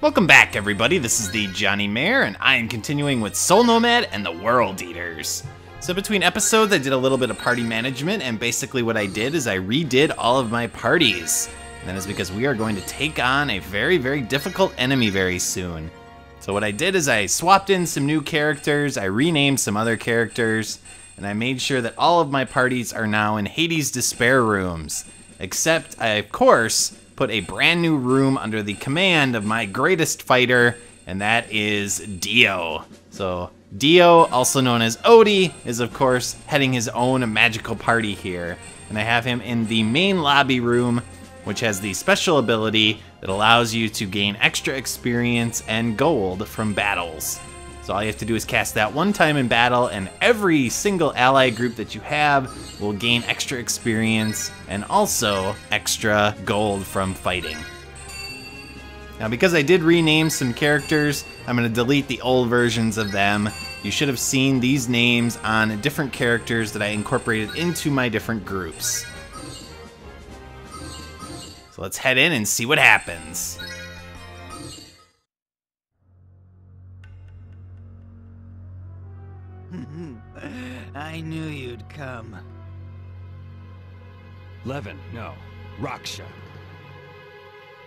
Welcome back, everybody. This is the Johnny-Mare, and I am continuing with Soul Nomad and the World Eaters. So between episodes, I did a little bit of party management, and basically what I did is I redid all of my parties. And that is because we are going to take on a very, very difficult enemy very soon. So what I did is I swapped in some new characters, I renamed some other characters, and I made sure that all of my parties are now in Hades' Despair rooms. Except I, of course, put a brand new room under the command of my greatest fighter, and that is Dio. So Dio, also known as Odie, is of course heading his own magical party here. And I have him in the main lobby room, which has the special ability that allows you to gain extra experience and gold from battles. So all you have to do is cast that one time in battle, and every single ally group that you have will gain extra experience and also extra gold from fighting. Now, because I did rename some characters, I'm going to delete the old versions of them. You should have seen these names on different characters that I incorporated into my different groups. So let's head in and see what happens. I knew you'd come. Levin, no. Raksha.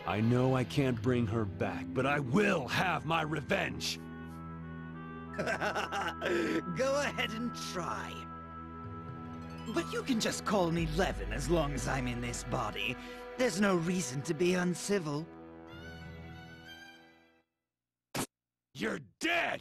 I know I can't bring her back, but I will have my revenge! Go ahead and try. But you can just call me Levin as long as I'm in this body. There's no reason to be uncivil. You're dead!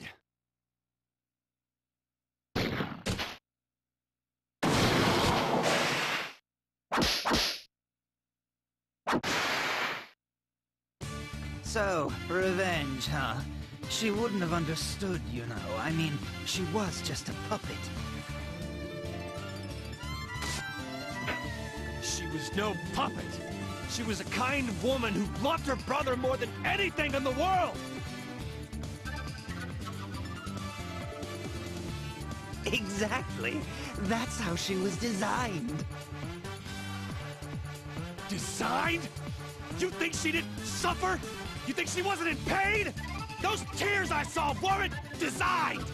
So, revenge, huh? She wouldn't have understood, you know. I mean, she was just a puppet. She was no puppet. She was a kind woman who loved her brother more than anything in the world! Exactly. That's how she was designed. Designed? You think she didn't suffer? You think she wasn't in pain? Those tears I saw weren't designed!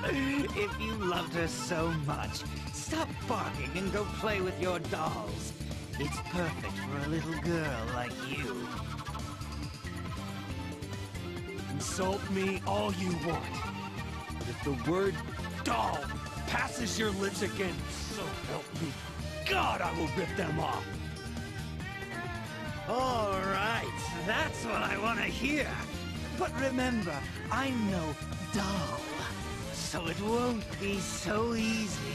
If you loved her so much, stop barking and go play with your dolls. It's perfect for a little girl like you. Insult me all you want. But if the word doll passes your lips again, so help me God, I will rip them off! All right, that's what I want to hear. But remember, I'm no doll, so it won't be so easy.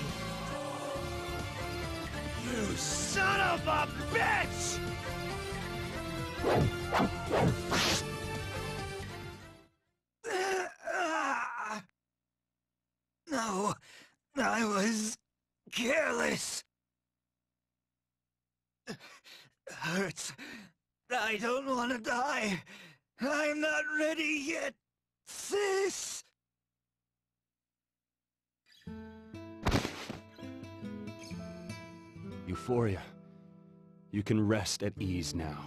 You son of a bitch! No, I was careless. Hurts. I don't want to die. I'm not ready yet, sis. Euphoria, you can rest at ease now.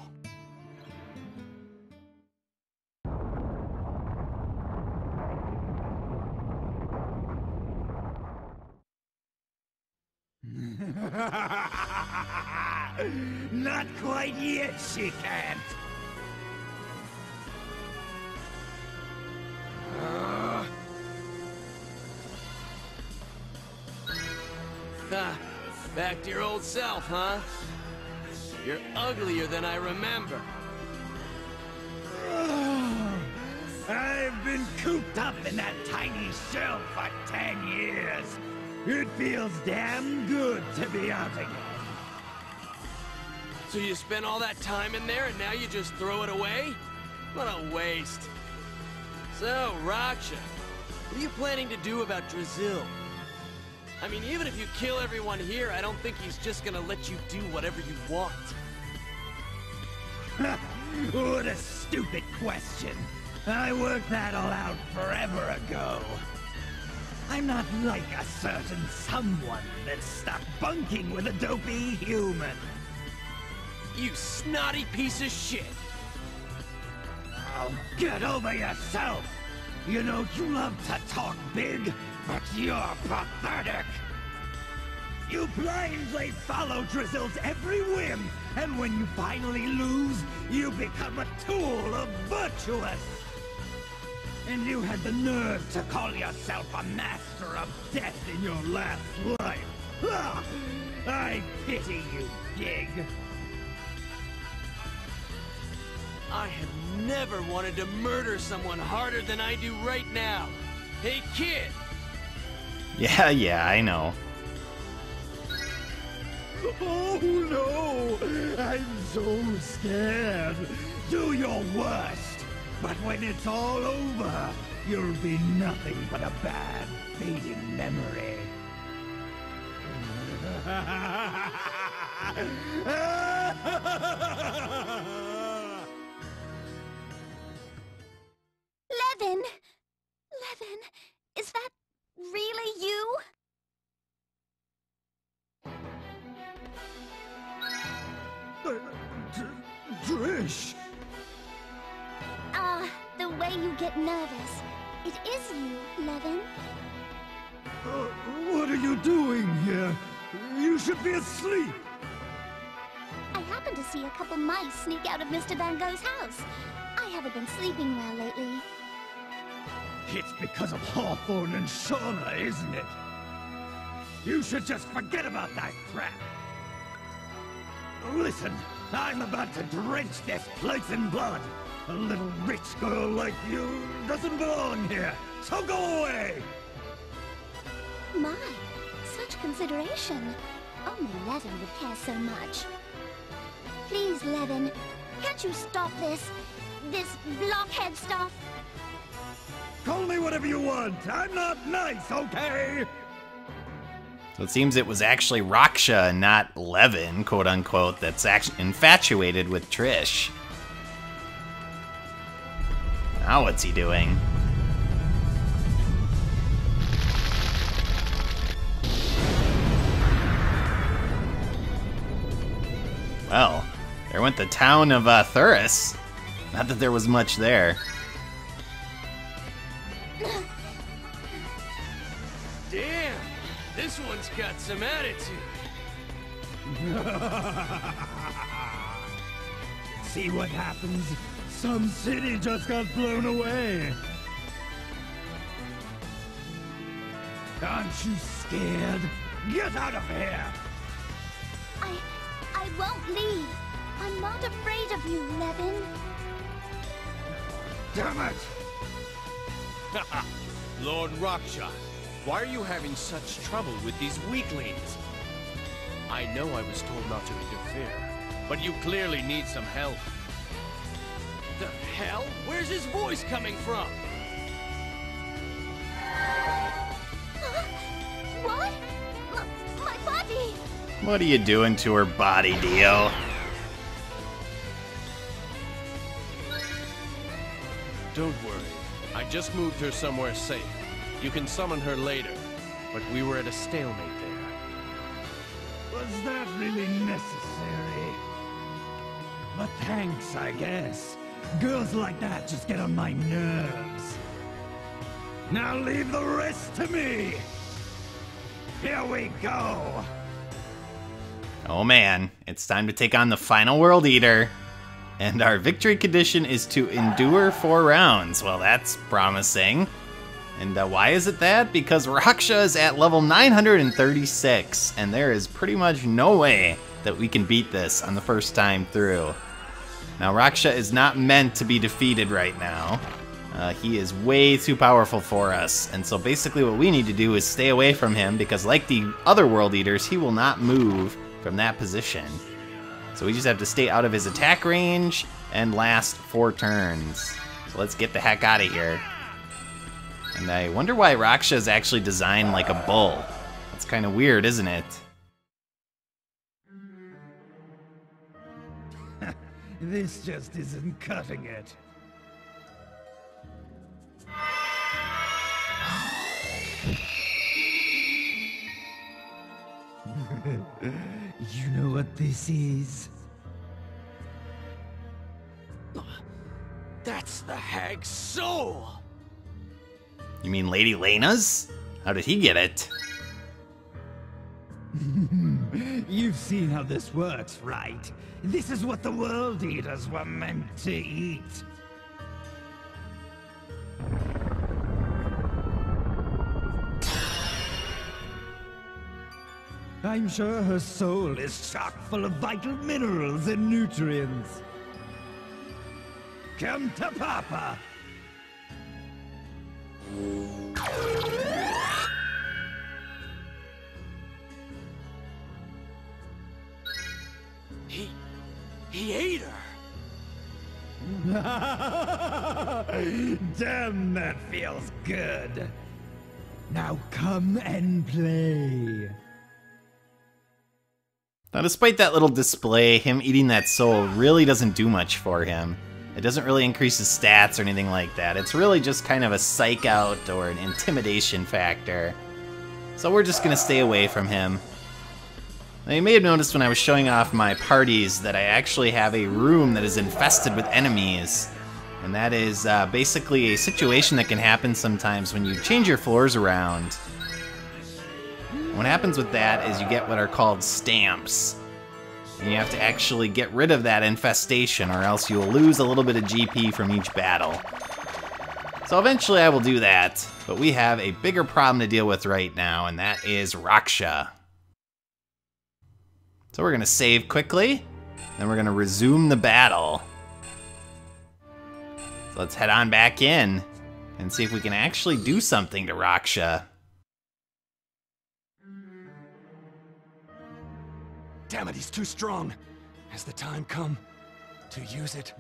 Not quite yet, she can't. Back to your old self, huh? You're uglier than I remember. I've been cooped up in that tiny shell for 10 years. It feels damn good to be out again. So you spent all that time in there and now you just throw it away? What a waste. So, Raksha, what are you planning to do about Drazil? I mean, even if you kill everyone here, I don't think he's just gonna let you do whatever you want. What a stupid question. I worked that all out forever ago. I'm not like a certain someone that's stuck bunking with a dopey human. You snotty piece of shit! Oh, get over yourself! You know, you love to talk big, but you're pathetic! You blindly follow Drizzle's every whim, and when you finally lose, you become a tool of Virtuous! And you had the nerve to call yourself a master of death in your last life! Ah, I pity you, Gig! I have never wanted to murder someone harder than I do right now. Hey, kid! Yeah, I know. Oh no! I'm so scared! Do your worst! But when it's all over, you'll be nothing but a bad, fading memory. Levin! Levin, is that really you? Trish! The way you get nervous. It is you, Levin. What are you doing here? You should be asleep! I happened to see a couple mice sneak out of Mr. Van Gogh's house. I haven't been sleeping well lately. It's because of Hawthorne and Shauna, isn't it? You should just forget about that crap! Listen, I'm about to drench this place in blood! A little rich girl like you doesn't belong here, so go away! My, such consideration. Only Levin would care so much. Please, Levin, can't you stop this blockhead stuff? Call me whatever you want, I'm not nice, okay? So it seems it was actually Raksha, not Levin, quote unquote, that's actually infatuated with Trish. Now what's he doing? Well, there went the town of Thuris. Not that there was much there. Damn, this one's got some attitude. See what happens? Some city just got blown away. Aren't you scared? Get out of here! I won't leave. I'm not afraid of you, Levin. Damn it! Lord Raksha, why are you having such trouble with these weaklings? I know I was told not to interfere, but you clearly need some help. The hell? Where's his voice coming from? What? My body! What are you doing to her body, Dio? Don't worry. I just moved her somewhere safe. You can summon her later, but we were at a stalemate there. Was that really necessary? But thanks, I guess. Girls like that just get on my nerves. Now leave the rest to me! Here we go! Oh man, it's time to take on the final World Eater. And our victory condition is to endure 4 rounds. Well, that's promising. And why is it that? Because Raksha is at level 936, and there is pretty much no way that we can beat this on the first time through. Now, Raksha is not meant to be defeated right now. He is way too powerful for us, and so basically what we need to do is stay away from him, because like the other World Eaters, he will not move from that position. So we just have to stay out of his attack range and last 4 turns. So let's get the heck out of here. And I wonder why Raksha is actually designed like a bull. That's kind of weird, isn't it? This just isn't cutting it. You know what this is? hag's soul! You mean Lady Lena's? How did he get it? You've seen how this works, right? This is what the World Eaters were meant to eat. I'm sure her soul is chock full of vital minerals and nutrients. Come to Papa! He ate her! Damn, that feels good. Now come and play. Now, despite that little display, him eating that soul really doesn't do much for him. It doesn't really increase his stats or anything like that. It's really just kind of a psych out or an intimidation factor. So we're just gonna stay away from him. Now, you may have noticed when I was showing off my parties that I actually have a room that is infested with enemies. And that is basically a situation that can happen sometimes when you change your floors around. What happens with that is you get what are called stamps. And you have to actually get rid of that infestation or else you'll lose a little bit of GP from each battle. So eventually I will do that, but we have a bigger problem to deal with right now, and that is Raksha. So we're gonna save quickly, then we're gonna resume the battle. So let's head on back in and see if we can actually do something to Raksha. Damn it, he's too strong. Has the time come to use it?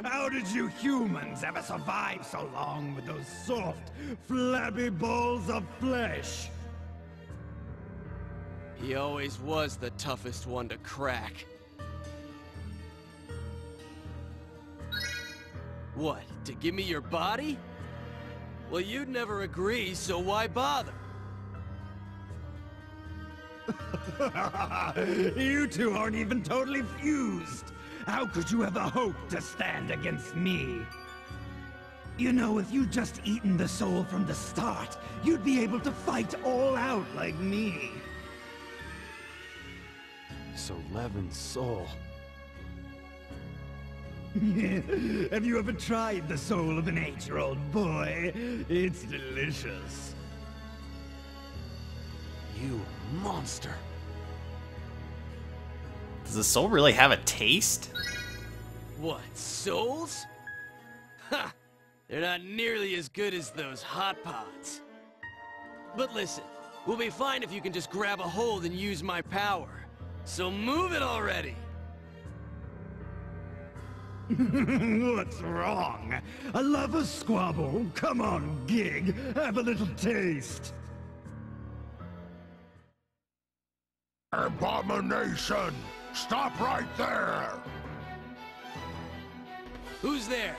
How did you humans ever survive so long with those soft, flabby balls of flesh? He always was the toughest one to crack. What, to give me your body? Well, you'd never agree, so why bother? You two aren't even totally fused. How could you ever hope to stand against me? You know, if you'd just eaten the soul from the start, you'd be able to fight all out like me. So Levin's soul. Have you ever tried the soul of an 8-year-old boy? It's delicious. You monster. Does the soul really have a taste? What, souls? Ha! They're not nearly as good as those Hotpods. But listen, we'll be fine if you can just grab a hold and use my power. So move it already! What's wrong? A lover's squabble? Come on, Gig, have a little taste. Abomination! Stop right there! Who's there?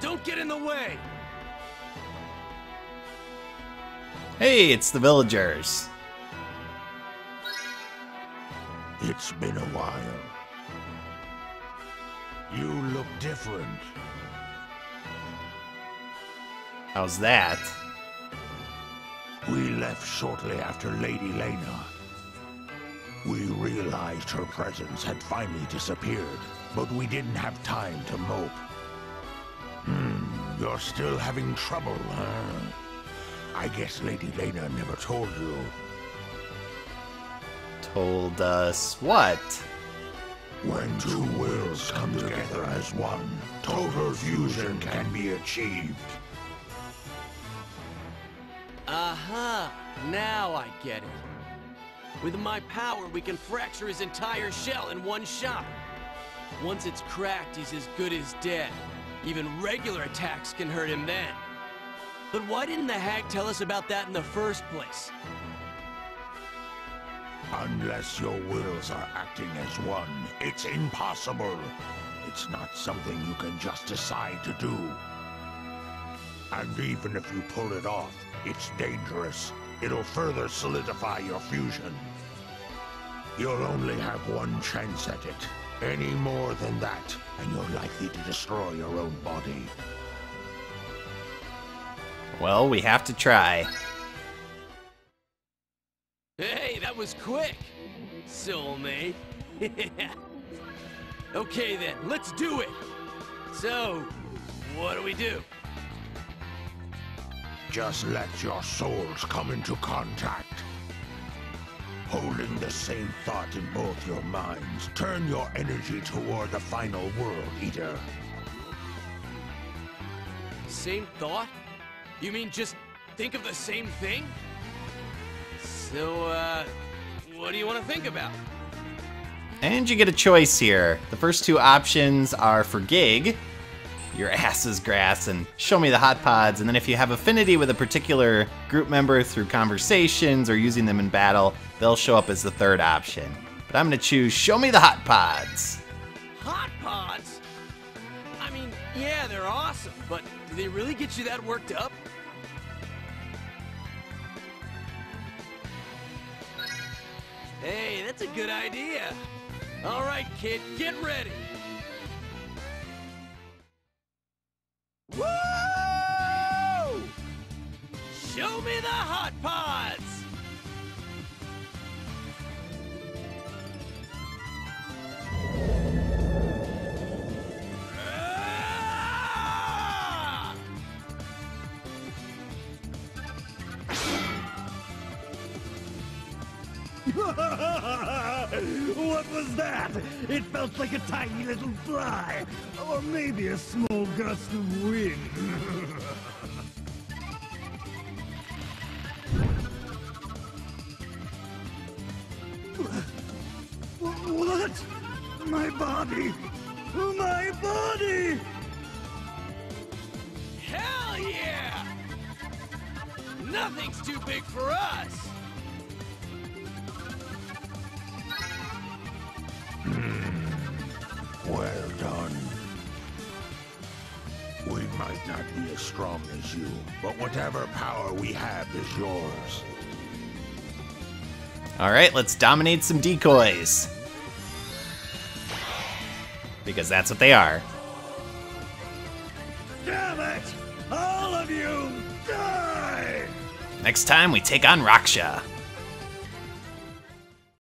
Don't get in the way! Hey, it's the villagers. It's been a while. You look different. How's that? We left shortly after Lady Lena. We realized her presence had finally disappeared, but we didn't have time to mope. You're still having trouble, huh? I guess Lady Lena never told you. Told us what? When two wills come together as one, total fusion can be achieved. Aha! Now I get it. With my power, we can fracture his entire shell in one shot. Once it's cracked, he's as good as dead. Even regular attacks can hurt him then. But why didn't the hag tell us about that in the first place? Unless your wills are acting as one, it's impossible. It's not something you can just decide to do. And even if you pull it off, it's dangerous. It'll further solidify your fusion. You'll only have one chance at it. Any more than that, and you're likely to destroy your own body. Well, we have to try. Hey, that was quick, soulmate. Okay then, let's do it. So, what do we do? Just let your souls come into contact. Holding the same thought in both your minds, turn your energy toward the final World Eater. Same thought? You mean just think of the same thing? So, what do you want to think about? And you get a choice here. The first two options are for Gig, your ass is grass, and show me the Hotpods. And then if you have affinity with a particular group member through conversations or using them in battle, they'll show up as the third option. But I'm gonna choose show me the Hotpods. Hotpods? I mean, yeah, they're awesome, but do they really get you that worked up? Hey, that's a good idea. All right, kid, get ready. Woo! Show me the Hotpods! What was that? It felt like a tiny little fly, or maybe a small gust of wind. What? My body! My body! Hell yeah! Nothing's too big for us! Well done. We might not be as strong as you, but whatever power we have is yours. All right, let's dominate some decoys. Because that's what they are. Damn it! All of you, die! Next time we take on Raksha.